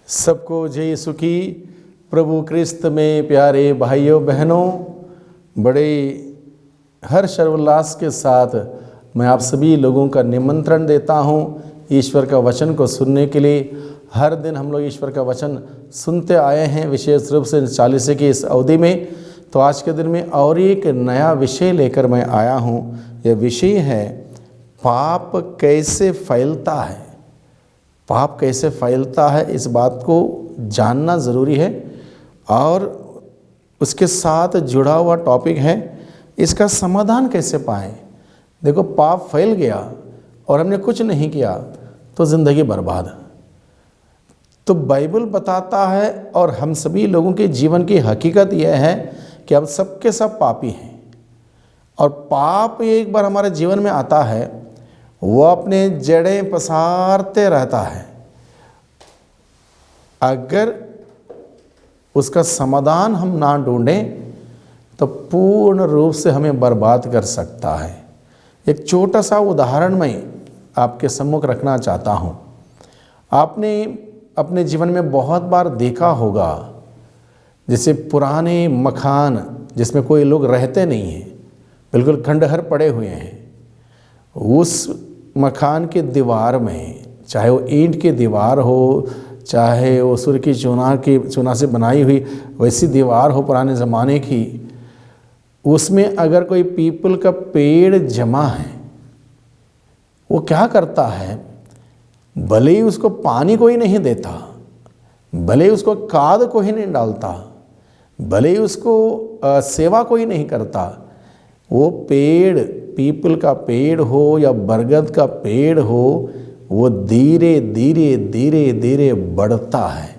सबको जय यीशु की। प्रभु क्रिस्त में प्यारे भाइयों बहनों, बड़े हर्ष और उल्लास के साथ मैं आप सभी लोगों का निमंत्रण देता हूं ईश्वर का वचन को सुनने के लिए। हर दिन हम लोग ईश्वर का वचन सुनते आए हैं, विशेष रूप से 40 की इस अवधि में। तो आज के दिन में और एक नया विषय लेकर मैं आया हूं। यह विषय है पाप कैसे फैलता है। पाप कैसे फैलता है, इस बात को जानना ज़रूरी है। और उसके साथ जुड़ा हुआ टॉपिक है इसका समाधान कैसे पाएं। देखो, पाप फैल गया और हमने कुछ नहीं किया तो ज़िंदगी बर्बाद। तो बाइबल बताता है और हम सभी लोगों के जीवन की हकीकत यह है कि हम सबके सब पापी हैं। और पाप एक बार हमारे जीवन में आता है, वो अपने जड़ें पसारते रहता है। अगर उसका समाधान हम ना ढूंढें तो पूर्ण रूप से हमें बर्बाद कर सकता है। एक छोटा सा उदाहरण मैं आपके सम्मुख रखना चाहता हूँ। आपने अपने जीवन में बहुत बार देखा होगा, जैसे पुराने मकान जिसमें कोई लोग रहते नहीं हैं, बिल्कुल खंडहर पड़े हुए हैं, उस मकान के दीवार में, चाहे वो ईंट की दीवार हो, चाहे वो सूर्य की चूना से बनाई हुई वैसी दीवार हो पुराने ज़माने की, उसमें अगर कोई पीपल का पेड़ जमा है, वो क्या करता है, भले ही उसको पानी कोई नहीं देता, भले ही उसको खाद कोई नहीं डालता, भले ही उसको सेवा कोई नहीं करता, वो पेड़, पीपल का पेड़ हो या बरगद का पेड़ हो, वो धीरे धीरे धीरे धीरे बढ़ता है।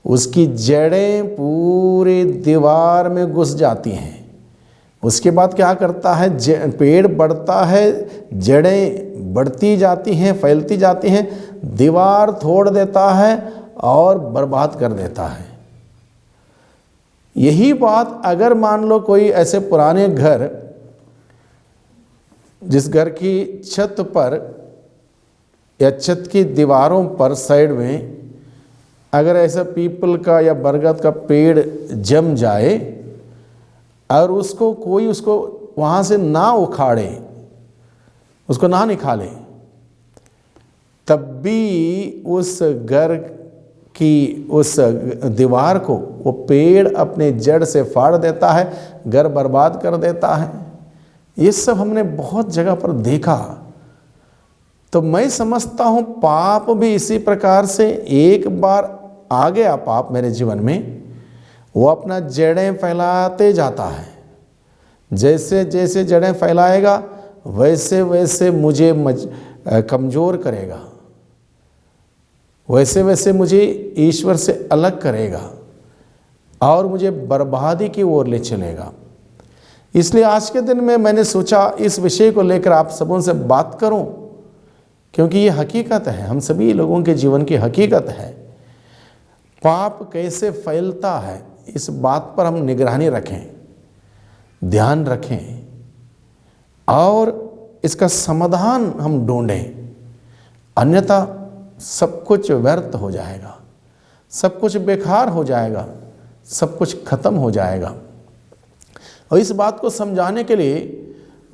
उसकी जड़ें पूरे दीवार में घुस जाती हैं। उसके बाद क्या करता है, पेड़ बढ़ता है, जड़ें बढ़ती जाती हैं, फैलती जाती हैं, दीवार तोड़ देता है और बर्बाद कर देता है। यही बात अगर मान लो कोई ऐसे पुराने घर, जिस घर की छत पर या छत की दीवारों पर साइड में अगर ऐसा पीपल का या बरगद का पेड़ जम जाए और उसको कोई उसको वहाँ से ना उखाड़े, उसको ना निकाले, तब भी उस घर की उस दीवार को वो पेड़ अपने जड़ से फाड़ देता है, घर बर्बाद कर देता है। ये सब हमने बहुत जगह पर देखा। तो मैं समझता हूँ पाप भी इसी प्रकार से, एक बार आ गया पाप मेरे जीवन में, वो अपना जड़ें फैलाते जाता है। जैसे जैसे जड़ें फैलाएगा वैसे वैसे मुझे कमज़ोर करेगा, वैसे वैसे मुझे ईश्वर से अलग करेगा और मुझे बर्बादी की ओर ले चलेगा। इसलिए आज के दिन में मैंने सोचा इस विषय को लेकर आप सबों से बात करूं, क्योंकि ये हकीकत है, हम सभी लोगों के जीवन की हकीकत है। पाप कैसे फैलता है, इस बात पर हम निगरानी रखें, ध्यान रखें और इसका समाधान हम ढूंढें। अन्यथा सब कुछ व्यर्थ हो जाएगा, सब कुछ बेकार हो जाएगा, सब कुछ खत्म हो जाएगा। और इस बात को समझाने के लिए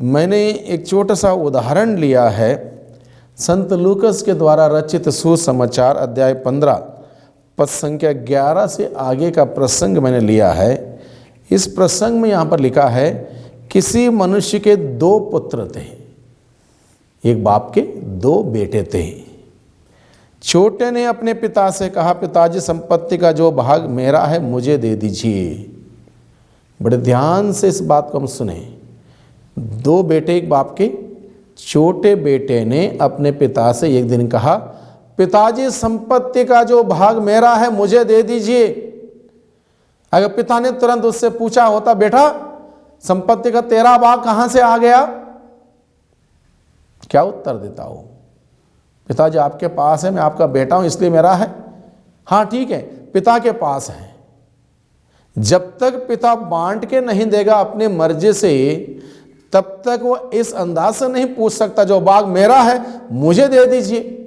मैंने एक छोटा सा उदाहरण लिया है। संत लूकस के द्वारा रचित सुसमाचार अध्याय 15 पद संख्या 11 से आगे का प्रसंग मैंने लिया है। इस प्रसंग में यहाँ पर लिखा है, किसी मनुष्य के 2 पुत्र थे, एक बाप के 2 बेटे थे। छोटे ने अपने पिता से कहा, पिताजी संपत्ति का जो भाग मेरा है मुझे दे दीजिए। बड़े ध्यान से इस बात को हम सुने। 2 बेटे एक बाप के। छोटे बेटे ने अपने पिता से एक दिन कहा, पिताजी संपत्ति का जो भाग मेरा है मुझे दे दीजिए। अगर पिता ने तुरंत उससे पूछा होता, बेटा संपत्ति का तेरा भाग कहां से आ गया, क्या उत्तर देता हो? पिताजी आपके पास है, मैं आपका बेटा हूं इसलिए मेरा है। हाँ ठीक है, पिता के पास है। जब तक पिता बांट के नहीं देगा अपनी मर्जी से, तब तक वो इस अंदाज से नहीं पूछ सकता, जो भाग मेरा है मुझे दे दीजिए।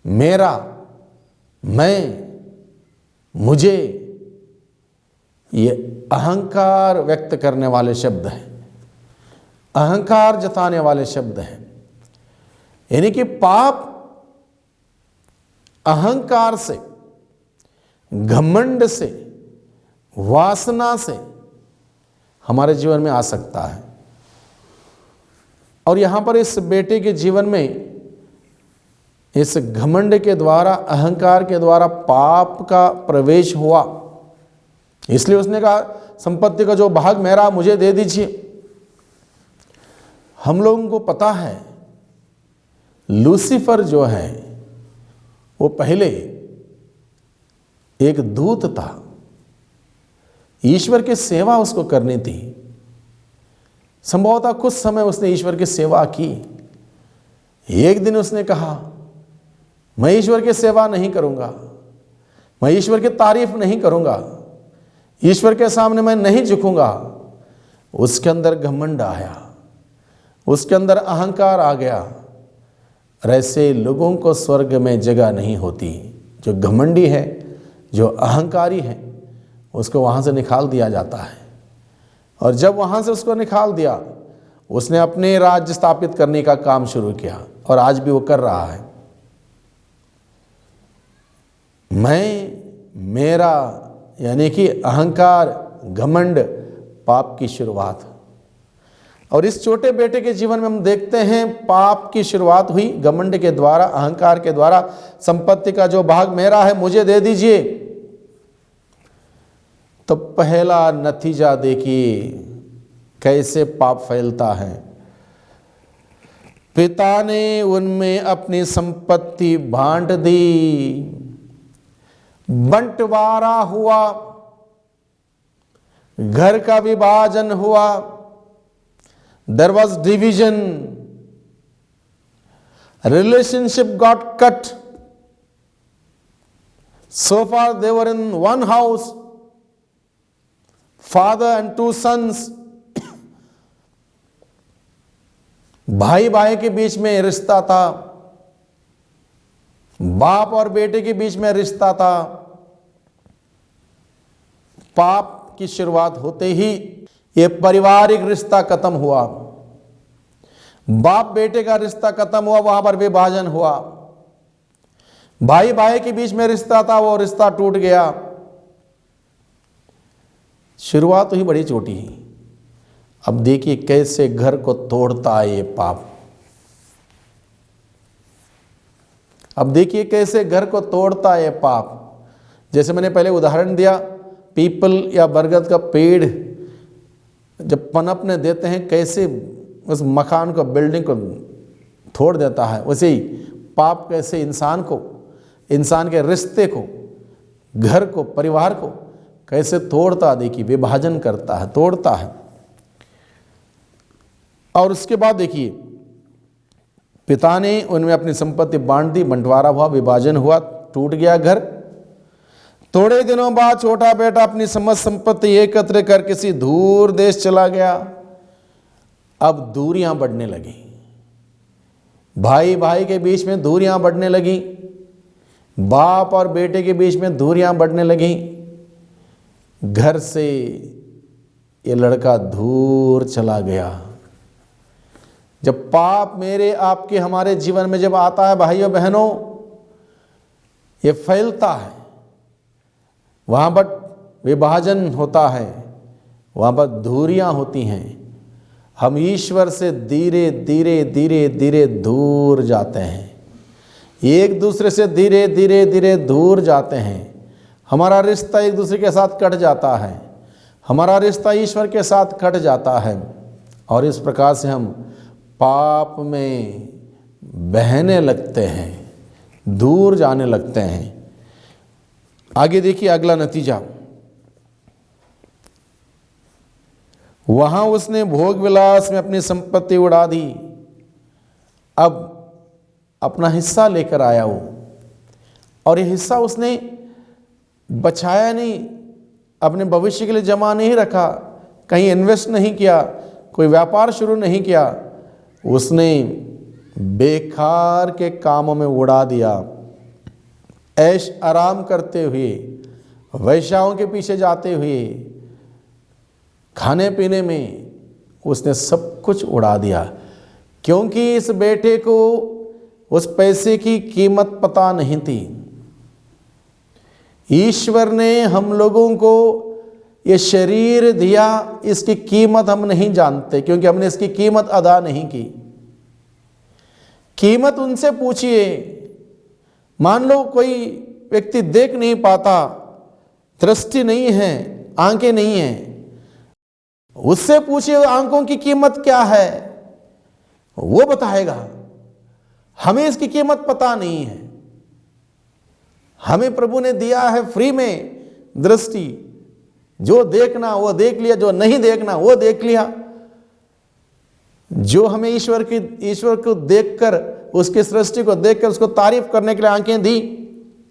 मेरा मुझे, ये अहंकार व्यक्त करने वाले शब्द हैं, अहंकार जताने वाले शब्द हैं। यानी कि पाप अहंकार से, घमंड से, वासना से हमारे जीवन में आ सकता है। और यहां पर इस बेटे के जीवन में इस घमंड के द्वारा, अहंकार के द्वारा पाप का प्रवेश हुआ। इसलिए उसने कहा संपत्ति का जो भाग मेरा मुझे दे दीजिए। हम लोगों को पता है लूसीफर जो है वो पहले एक दूत था, ईश्वर की सेवा उसको करनी थी। संभवतः कुछ समय उसने ईश्वर की सेवा की। एक दिन उसने कहा मैं ईश्वर की सेवा नहीं करूंगा, मैं ईश्वर की तारीफ नहीं करूंगा, ईश्वर के सामने मैं नहीं झुकूंगा। उसके अंदर घमंड आया, उसके अंदर अहंकार आ गया। और ऐसे लोगों को स्वर्ग में जगह नहीं होती। जो घमंडी है, जो अहंकारी है, उसको वहाँ से निकाल दिया जाता है। और जब वहाँ से उसको निकाल दिया, उसने अपने राज्य स्थापित करने का काम शुरू किया और आज भी वो कर रहा है। मेरा यानी कि अहंकार, घमंड पाप की शुरुआत। और इस छोटे बेटे के जीवन में हम देखते हैं पाप की शुरुआत हुई घमंड के द्वारा, अहंकार के द्वारा। संपत्ति का जो भाग मेरा है मुझे दे दीजिए। तो पहला नतीजा देखिए कैसे पाप फैलता है। पिता ने उनमें अपनी संपत्ति बांट दी, बंटवारा हुआ, घर का विभाजन हुआ। There was division, relationship got cut. So far they were in one house, father and two sons. भाई भाई के बीच में रिश्ता था, बाप और बेटे के बीच में रिश्ता था। पाप की शुरुआत होते ही ये पारिवारिक रिश्ता खत्म हुआ, बाप बेटे का रिश्ता खत्म हुआ, वहां पर विभाजन हुआ। भाई भाई के बीच में रिश्ता था, वो रिश्ता टूट गया। शुरुआत तो ही बड़ी छोटी ही। अब देखिए कैसे घर को तोड़ता है ये पाप। अब देखिए कैसे घर को तोड़ता है ये पाप। जैसे मैंने पहले उदाहरण दिया, पीपल या बरगद का पेड़ जब पनपने देते हैं कैसे उस मकान को, बिल्डिंग को तोड़ देता है, वैसे ही पाप कैसे इंसान को, इंसान के रिश्ते को, घर को, परिवार को कैसे तोड़ता, देखिए विभाजन करता है, तोड़ता है। और उसके बाद देखिए पिता ने उनमें अपनी संपत्ति बांट दी, बंटवारा हुआ, विभाजन हुआ, टूट गया घर। थोड़े दिनों बाद छोटा बेटा अपनी समस्त संपत्ति एकत्र कर किसी दूर देश चला गया। अब दूरियां बढ़ने लगी, भाई भाई के बीच में दूरियां बढ़ने लगी, बाप और बेटे के बीच में दूरियां बढ़ने लगी। घर से ये लड़का दूर चला गया। जब पाप मेरे आपके हमारे जीवन में जब आता है भाइयों बहनों, ये फैलता है, वहाँ पर विभाजन होता है, वहाँ पर दूरियां होती हैं। हम ईश्वर से धीरे धीरे धीरे धीरे दूर जाते हैं, एक दूसरे से धीरे धीरे धीरे दूर जाते हैं। हमारा रिश्ता एक दूसरे के साथ कट जाता है, हमारा रिश्ता ईश्वर के साथ कट जाता है। और इस प्रकार से हम पाप में बहने लगते हैं, दूर जाने लगते हैं। आगे देखिए अगला नतीजा, वहां उसने भोग विलास में अपनी संपत्ति उड़ा दी। अब अपना हिस्सा लेकर आया वो, और ये हिस्सा उसने बचाया नहीं, अपने भविष्य के लिए जमा नहीं रखा, कहीं इन्वेस्ट नहीं किया, कोई व्यापार शुरू नहीं किया, उसने बेकार के कामों में उड़ा दिया। ऐश आराम करते हुए, वैश्याओं के पीछे जाते हुए, खाने पीने में उसने सब कुछ उड़ा दिया, क्योंकि इस बेटे को उस पैसे की कीमत पता नहीं थी। ईश्वर ने हम लोगों को ये शरीर दिया, इसकी कीमत हम नहीं जानते, क्योंकि हमने इसकी कीमत अदा नहीं की। कीमत उनसे पूछिए। मान लो कोई व्यक्ति देख नहीं पाता, दृष्टि नहीं है, आंखें नहीं हैं, उससे पूछिए आंखों की कीमत क्या है, वो बताएगा। हमें इसकी कीमत पता नहीं है। हमें प्रभु ने दिया है फ्री में दृष्टि, जो देखना वो देख लिया, जो नहीं देखना वो देख लिया। जो हमें ईश्वर को देखकर, उसकी सृष्टि को देखकर उसको तारीफ करने के लिए आंखें दी,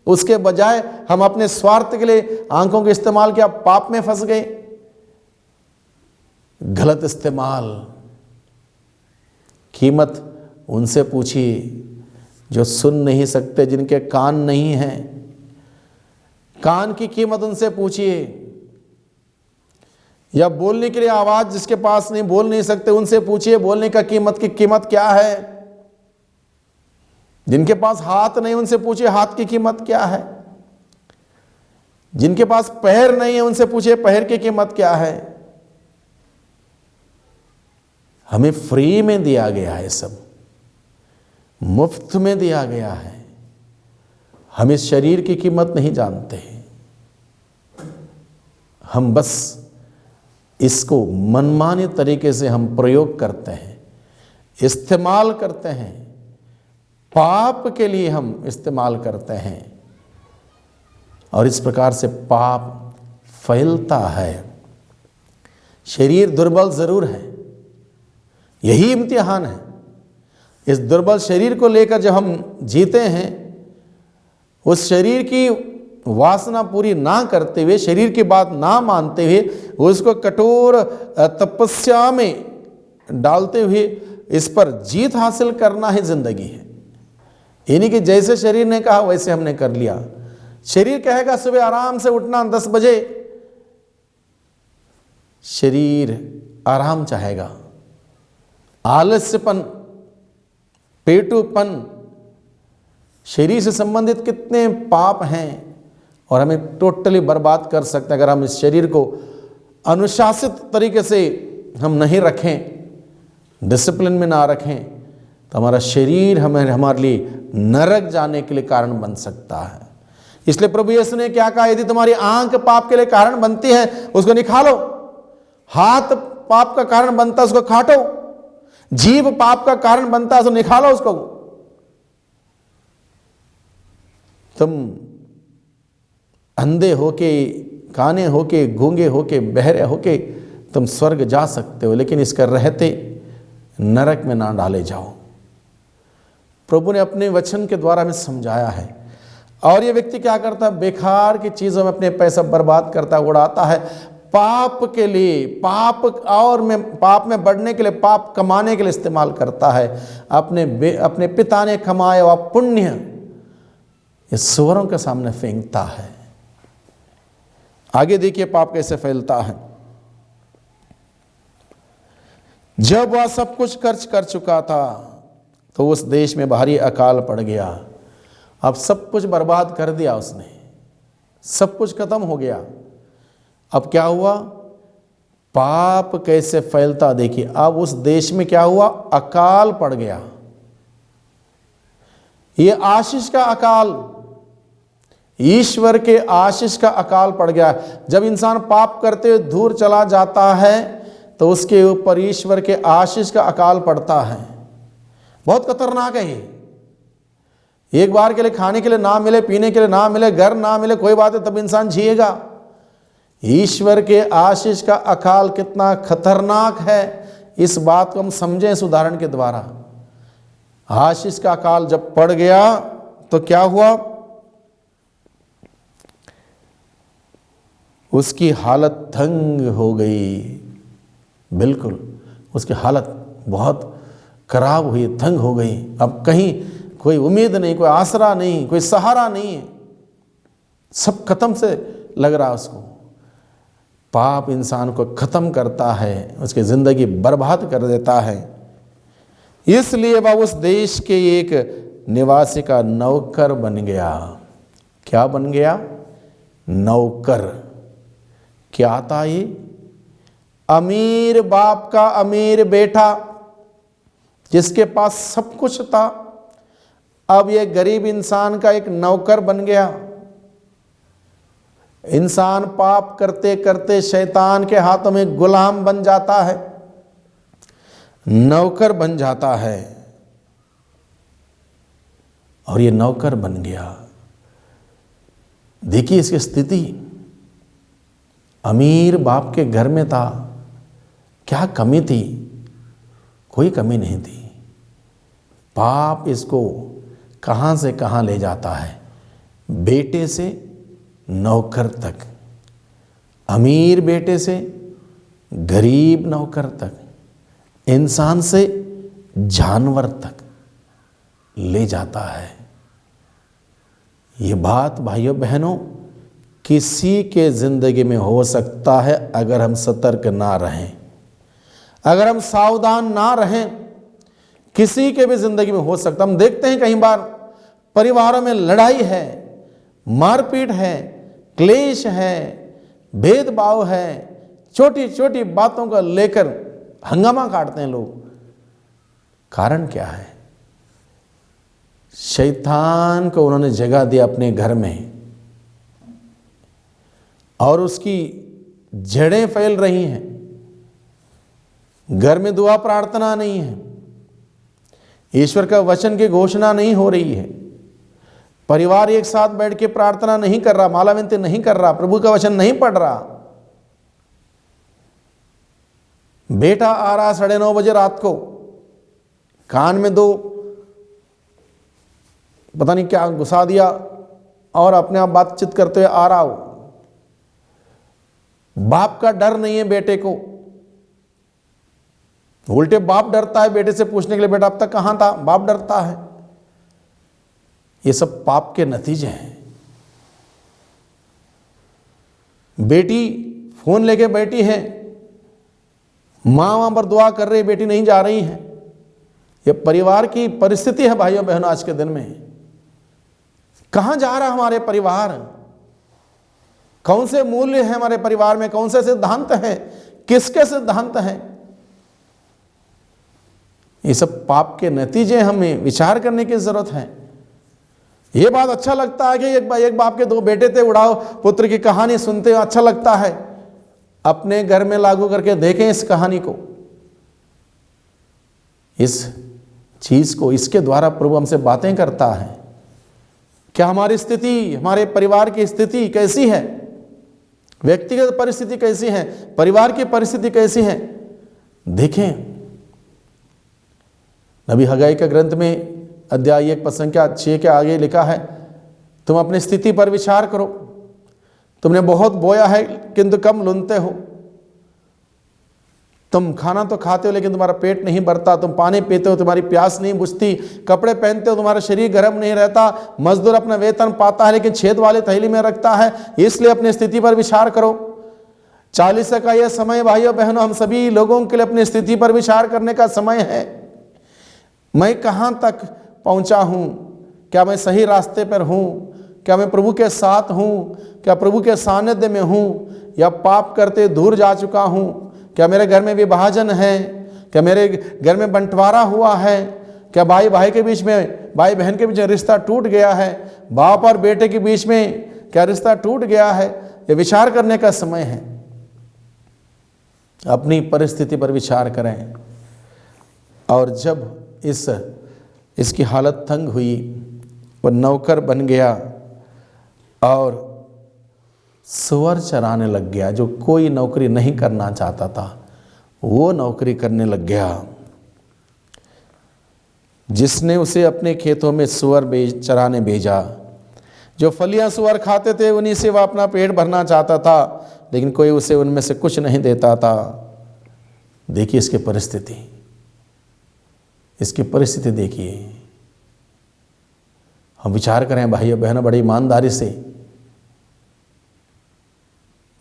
उसके बजाय हम अपने स्वार्थ के लिए आंखों का इस्तेमाल किया, पाप में फंस गए। गलत इस्तेमाल। कीमत उनसे पूछिए जो सुन नहीं सकते, जिनके कान नहीं हैं। कान की कीमत उनसे पूछिए। या बोलने के लिए आवाज जिसके पास नहीं, बोल नहीं सकते, उनसे पूछिए बोलने का कीमत क्या है। जिनके पास हाथ नहीं, उनसे पूछिए हाथ की कीमत क्या है। जिनके पास पैर नहीं है, उनसे पूछिए पैर की कीमत क्या है। हमें फ्री में दिया गया है, सब मुफ्त में दिया गया है। हम इस शरीर की कीमत नहीं जानते। हम बस इसको मनमाने तरीके से हम प्रयोग करते हैं, इस्तेमाल करते हैं, पाप के लिए हम इस्तेमाल करते हैं, और इस प्रकार से पाप फैलता है। शरीर दुर्बल जरूर है, यही इम्तिहान है। इस दुर्बल शरीर को लेकर जब हम जीते हैं, उस शरीर की वासना पूरी ना करते हुए, शरीर की बात ना मानते हुए, उसको कठोर तपस्या में डालते हुए इस पर जीत हासिल करना ही जिंदगी है। यानी कि जैसे शरीर ने कहा वैसे हमने कर लिया। शरीर कहेगा सुबह आराम से उठना 10 बजे, शरीर आराम चाहेगा। आलस्यपन, पेटूपन, शरीर से संबंधित कितने पाप हैं और हमें टोटली बर्बाद कर सकते हैं। अगर हम इस शरीर को अनुशासित तरीके से हम नहीं रखें, डिसिप्लिन में ना रखें, तो हमारा शरीर हमारे लिए नरक जाने के लिए कारण बन सकता है। इसलिए प्रभु यीशु ने क्या कहा, यदि तुम्हारी आंख पाप के लिए कारण बनती है उसको निकालो, हाथ पाप का कारण बनता है उसको काटो, जीभ पाप का कारण बनता है उसको निकालो। उसको तुम अंधे होके, काने होके, गूंगे होके, बहरे होके तुम स्वर्ग जा सकते हो, लेकिन इसका रहते नरक में ना डाले जाओ। प्रभु ने अपने वचन के द्वारा हमें समझाया है। और ये व्यक्ति क्या करता है, बेकार की चीजों में अपने पैसा बर्बाद करता, उड़ाता है, पाप के लिए, पाप में बढ़ने के लिए, पाप कमाने के लिए इस्तेमाल करता है। अपने पिता ने कमाया हुआ पुण्य ये सुअरों के सामने फेंकता है। आगे देखिए पाप कैसे फैलता है। जब वह सब कुछ खर्च कर चुका था तो उस देश में भारी अकाल पड़ गया। अब सब कुछ बर्बाद कर दिया उसने, सब कुछ खत्म हो गया। अब क्या हुआ, पाप कैसे फैलता देखिए। अब उस देश में क्या हुआ, अकाल पड़ गया। ये आशीष का अकाल, ईश्वर के आशीष का अकाल पड़ गया। जब इंसान पाप करते हुए दूर चला जाता है तो उसके ऊपर ईश्वर के आशीष का अकाल पड़ता है। बहुत खतरनाक है ये। एक बार के लिए खाने के लिए ना मिले, पीने के लिए ना मिले, घर ना मिले, कोई बात है, तब इंसान जिएगा। ईश्वर के आशीष का अकाल कितना खतरनाक है, इस बात को हम समझें इस उदाहरण के द्वारा। आशीष का अकाल जब पड़ गया तो क्या हुआ, उसकी हालत तंग हो गई। बिल्कुल उसकी हालत बहुत खराब हुई, तंग हो गई। अब कहीं कोई उम्मीद नहीं, कोई आसरा नहीं, कोई सहारा नहीं है। सब खत्म से लग रहा उसको। पाप इंसान को खत्म करता है, उसकी ज़िंदगी बर्बाद कर देता है। इसलिए वह उस देश के एक निवासी का नौकर बन गया। क्या बन गया? नौकर। क्या था ये? अमीर बाप का अमीर बेटा जिसके पास सब कुछ था, अब ये गरीब इंसान का एक नौकर बन गया। इंसान पाप करते करते शैतान के हाथों में गुलाम बन जाता है, नौकर बन जाता है। और ये नौकर बन गया। देखिए इसकी स्थिति, अमीर बाप के घर में था। क्या कमी थी? कोई कमी नहीं थी। पाप इसको कहां से कहां ले जाता है, बेटे से नौकर तक, अमीर बेटे से गरीब नौकर तक, इंसान से जानवर तक ले जाता है। ये बात भाइयों बहनों किसी के जिंदगी में हो सकता है अगर हम सतर्क ना रहें, अगर हम सावधान ना रहें। किसी के भी जिंदगी में हो सकता। हम देखते हैं कई बार परिवारों में लड़ाई है, मारपीट है, क्लेश है, भेदभाव है, छोटी छोटी बातों को लेकर हंगामा काटते हैं लोग। कारण क्या है? शैतान को उन्होंने जगह दी अपने घर में और उसकी जड़ें फैल रही हैं। घर में दुआ प्रार्थना नहीं है, ईश्वर का वचन की घोषणा नहीं हो रही है, परिवार एक साथ बैठ के प्रार्थना नहीं कर रहा, माला विनती नहीं कर रहा, प्रभु का वचन नहीं पढ़ रहा। बेटा आ रहा 9:30 बजे रात को, कान में दो पता नहीं क्या घुसा दिया और अपने आप बातचीत करते हुए आ रहा हो। बाप का डर नहीं है बेटे को, उल्टे बाप डरता है बेटे से पूछने के लिए, बेटा अब तक कहां था? बाप डरता है। ये सब पाप के नतीजे हैं। बेटी फोन लेके बैठी है, मां वहां पर दुआ कर रही, बेटी नहीं जा रही है। ये परिवार की परिस्थिति है भाइयों बहनों आज के दिन में। कहां जा रहा हमारे परिवार? कौन से मूल्य हैं हमारे परिवार में? कौन से सिद्धांत हैं? किसके सिद्धांत हैं? ये सब पाप के नतीजे, हमें विचार करने की जरूरत है। ये बात अच्छा लगता है कि एक बाप के 2 बेटे थे, उड़ाओ पुत्र की कहानी सुनते हैं, अच्छा लगता है। अपने घर में लागू करके देखें इस कहानी को, इस चीज को। इसके द्वारा प्रभु हमसे बातें करता है। क्या हमारी स्थिति, हमारे परिवार की स्थिति कैसी है? व्यक्तिगत परिस्थिति कैसी है? परिवार की परिस्थिति कैसी है? देखें। नबी हगाई के ग्रंथ में अध्याय 1 पद संख्या 6 के आगे लिखा है, तुम अपनी स्थिति पर विचार करो। तुमने बहुत बोया है किंतु कम लुनते हो। तुम खाना तो खाते हो लेकिन तुम्हारा पेट नहीं भरता। तुम पानी पीते हो, तुम्हारी प्यास नहीं बुझती। कपड़े पहनते हो, तुम्हारा शरीर गर्म नहीं रहता। मजदूर अपना वेतन पाता है लेकिन छेद वाले थैली में रखता है। इसलिए अपनी स्थिति पर विचार करो। 40 का यह समय भाइयों बहनों हम सभी लोगों के लिए अपनी स्थिति पर विचार करने का समय है। मैं कहां तक पहुंचा हूं? क्या मैं सही रास्ते पर हूं? क्या मैं प्रभु के साथ हूं? क्या प्रभु के सानिध्य में हूं? या पाप करते दूर जा चुका हूं? क्या मेरे घर में विभाजन है? क्या मेरे घर में बंटवारा हुआ है? क्या भाई भाई के बीच में, भाई बहन के बीच में रिश्ता टूट गया है? बाप और बेटे के बीच में क्या रिश्ता टूट गया है? ये विचार करने का समय है। अपनी परिस्थिति पर विचार करें। और जब इसकी हालत तंग हुई, वो नौकर बन गया और सुअर चराने लग गया। जो कोई नौकरी नहीं करना चाहता था वो नौकरी करने लग गया। जिसने उसे अपने खेतों में सुअर चराने भेजा, जो फलियां सुअर खाते थे उन्हीं से वह अपना पेट भरना चाहता था, लेकिन कोई उसे उनमें से कुछ नहीं देता था। देखिए इसकी परिस्थिति, इसकी परिस्थिति देखिए। हम विचार करें भाइयों बहनों बड़ी ईमानदारी से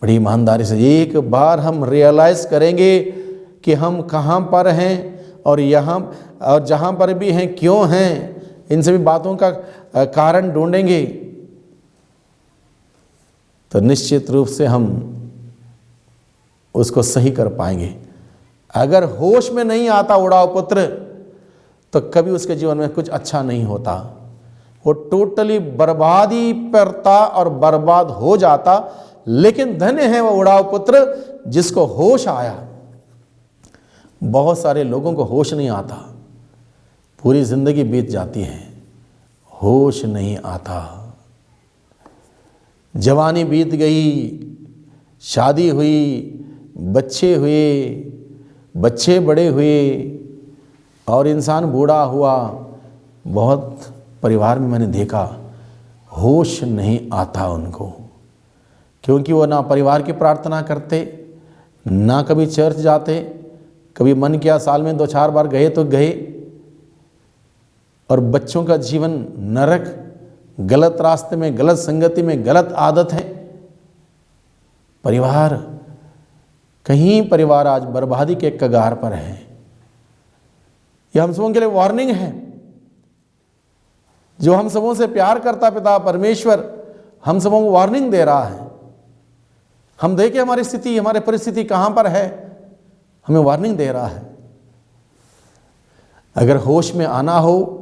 बड़ी ईमानदारी से एक बार हम रियलाइज़ करेंगे कि हम कहाँ पर हैं और यहाँ और जहाँ पर भी हैं क्यों हैं, इन सभी बातों का कारण ढूंढेंगे तो निश्चित रूप से हम उसको सही कर पाएंगे। अगर होश में नहीं आता उड़ाव पुत्र तो कभी उसके जीवन में कुछ अच्छा नहीं होता, वो टोटली बर्बादी करता और बर्बाद हो जाता। लेकिन धन्य है वो उड़ाव पुत्र जिसको होश आया। बहुत सारे लोगों को होश नहीं आता, पूरी जिंदगी बीत जाती है, होश नहीं आता। जवानी बीत गई, शादी हुई, बच्चे हुए, बच्चे बड़े हुए और इंसान बूढ़ा हुआ। बहुत परिवार में मैंने देखा होश नहीं आता उनको, क्योंकि वो ना परिवार की प्रार्थना करते, ना कभी चर्च जाते, कभी मन किया साल में 2-4 बार गए तो गए। और बच्चों का जीवन नरक, गलत रास्ते में, गलत संगति में, गलत आदत है। परिवार, कहीं परिवार आज बर्बादी के कगार पर है। यह हम सबों के लिए वार्निंग है। जो हम सबों से प्यार करता पिता परमेश्वर हम सबों को वार्निंग दे रहा है। हम देखें हमारी स्थिति, हमारी परिस्थिति कहां पर है, हमें वार्निंग दे रहा है। अगर होश में आना हो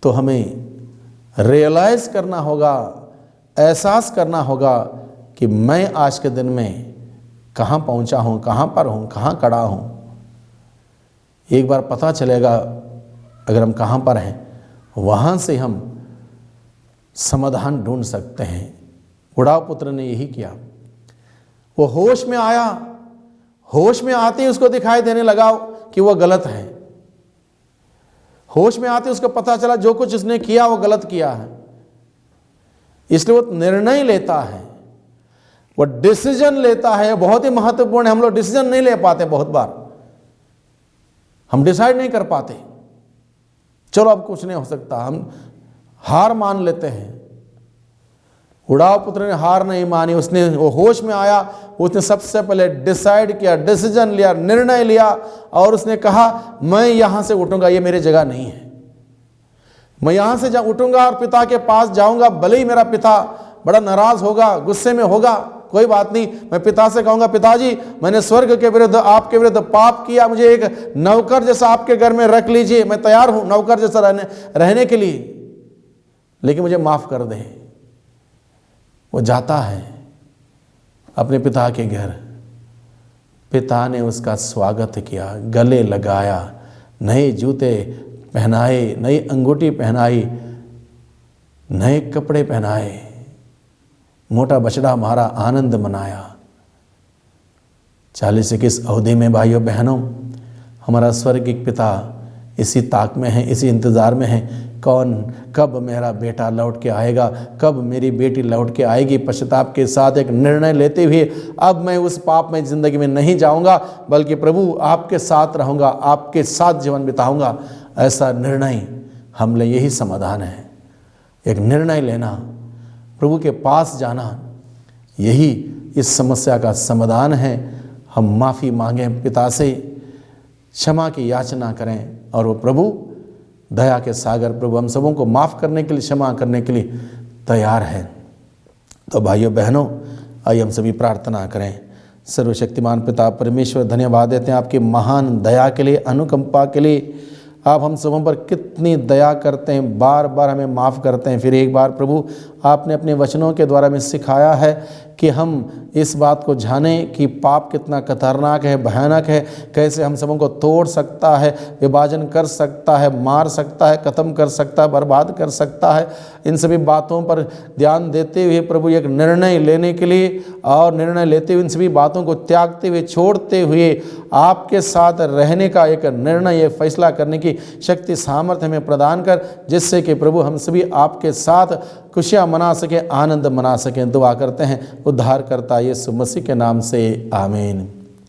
तो हमें रियलाइज करना होगा, एहसास करना होगा कि मैं आज के दिन में कहाँ पहुँचा हूँ, कहाँ पर हूँ, कहाँ खड़ा हूँ। एक बार पता चलेगा अगर हम कहाँ पर हैं, वहाँ से हम समाधान ढूंढ सकते हैं। उड़ाव पुत्र ने यही किया। वो होश में आया, होश में आते ही उसको दिखाई देने लगा कि वो गलत है। होश में आते उसको पता चला जो कुछ उसने किया वो गलत किया है। इसलिए वो निर्णय लेता है, वो डिसीजन लेता है। बहुत ही महत्वपूर्ण है। हम लोग डिसीजन नहीं ले पाते, बहुत बार हम डिसाइड नहीं कर पाते, चलो अब कुछ नहीं हो सकता, हम हार मान लेते हैं। उड़ाव पुत्र ने हार नहीं मानी, उसने वो होश में आया, उसने सबसे पहले डिसाइड किया, डिसीजन लिया, निर्णय लिया और उसने कहा मैं यहां से उठूंगा, ये मेरी जगह नहीं है। मैं यहां से उठूंगा और पिता के पास जाऊंगा। भले ही मेरा पिता बड़ा नाराज होगा, गुस्से में होगा, कोई बात नहीं। मैं पिता से कहूंगा पिताजी मैंने स्वर्ग के विरुद्ध, आपके विरुद्ध पाप किया, मुझे एक नौकर जैसा आपके घर में रख लीजिए, मैं तैयार हूं नौकर जैसा रहने के लिए, लेकिन मुझे माफ कर दे। वो जाता है अपने पिता के घर। पिता ने उसका स्वागत किया, गले लगाया, नए जूते पहनाए, नई अंगूठी पहनाई, नए कपड़े पहनाए, मोटा बछड़ा मारा, आनंद मनाया। 40-21 अवधि में भाइयों बहनों, हमारा स्वर्गीय पिता इसी ताक में है, इसी इंतज़ार में है। कब मेरा बेटा लौट के आएगा, कब मेरी बेटी लौट के आएगी। पश्चाताप के साथ एक निर्णय लेते हुए अब मैं उस पाप में ज़िंदगी में नहीं जाऊंगा, बल्कि प्रभु आपके साथ रहूंगा, आपके साथ जीवन बिताऊंगा। ऐसा निर्णय हम ले, यही समाधान है। एक निर्णय लेना, प्रभु के पास जाना, यही इस समस्या का समाधान है। हम माफ़ी मांगें पिता से, क्षमा की याचना करें और वो प्रभु दया के सागर प्रभु हम सबों को माफ़ करने के लिए, क्षमा करने के लिए तैयार है। तो भाइयों बहनों, आइए हम सभी प्रार्थना करें। सर्वशक्तिमान पिता परमेश्वर, धन्यवाद देते हैं आपकी महान दया के लिए, अनुकंपा के लिए। आप हम सबों पर कितनी दया करते हैं, बार बार हमें माफ़ करते हैं। फिर एक बार प्रभु आपने अपने वचनों के द्वारा हमें सिखाया है कि हम इस बात को जानें कि पाप कितना खतरनाक है, भयानक है, कैसे हम सबों को तोड़ सकता है, विभाजन कर सकता है, मार सकता है, ख़त्म कर सकता है, बर्बाद कर सकता है। इन सभी बातों पर ध्यान देते हुए प्रभु एक निर्णय लेने के लिए और निर्णय लेते हुए इन सभी बातों को त्यागते हुए, छोड़ते हुए आपके साथ रहने का एक निर्णय, एक फैसला करने की शक्ति सामर्थ्य हमें प्रदान कर, जिससे कि प्रभु हम सभी आपके साथ खुशियाँ मना सकें, आनंद मना सकें। दुआ करते हैं उद्धारकर्ता यीशु मसीह के नाम से, आमीन।